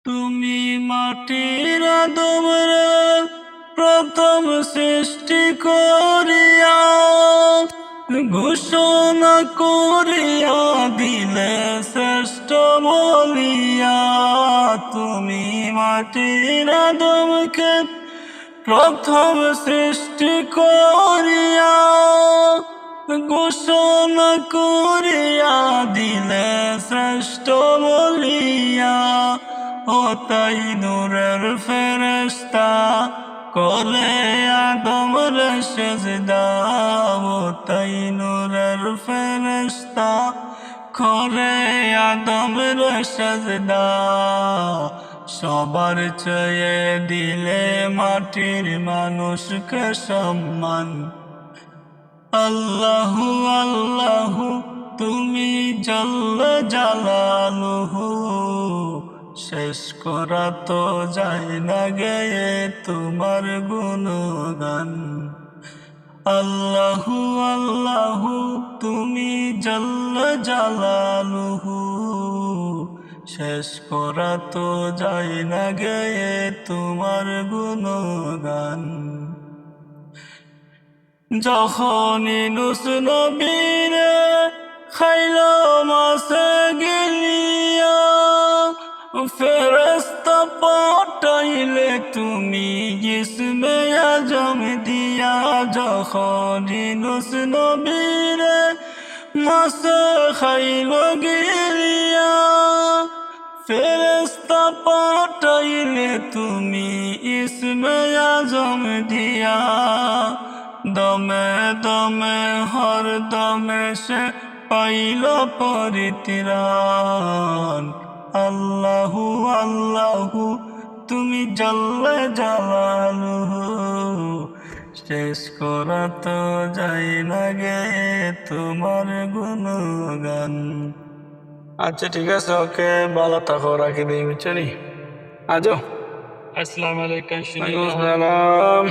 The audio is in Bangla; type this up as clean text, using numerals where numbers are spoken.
তুমি মাটির আদমরে প্রথম সৃষ্টি করিয়া ঘোষণা করিয়া দিলে শ্রেষ্ঠ বলিয়া। তুমি মাটির আদমকে প্রথম সৃষ্টি করিয়া ঘোষণা করিয়া দিলে শ্রেষ্ঠ বলিয়া। ও তাই নূরের ফেরেশতা করে আদমের সেজদা। ও তাই নূরের ফেরেশতা করে আদমের সেজদা। সবার চেয়ে দিলে মাটির মানুষকে সম্মান। আল্লাহু আল্লাহু তুমি জাল্লা জালালুহু, শেষ করা তো যায় না গেয়ে তোমার গুণগান। আল্লাহু আল্লাহু তুমি জাল্লা জালালুহু, শেষ করা তো যায় না গেয়ে তোমার গুণগান। যখন ইউনূস নবীরে খাইল মাছে গিলিয়া, ফেরেশতা পাঠাইলে তুমি জিসমে আজম দিয়া। যখন ইউনূস নবীরে মাছে খাইল গিলিয়া, ফেরেশতা পাঠাইলে তুমি ইসমে আজম দিয়া। দমে দমে হর দমে সে পাইল পরিত্রাণ। আল্লাহু আল্লাহু তুমি জাল্লা জালালুহু, শেষ করা তো যায় না গে তোমার গুণগান। আচ্ছা ঠিক আছে, ওকে, ভালো থাকো, রাখি দিই, বুঝছি। আজো আসসালামু আলাইকুম। সালাম।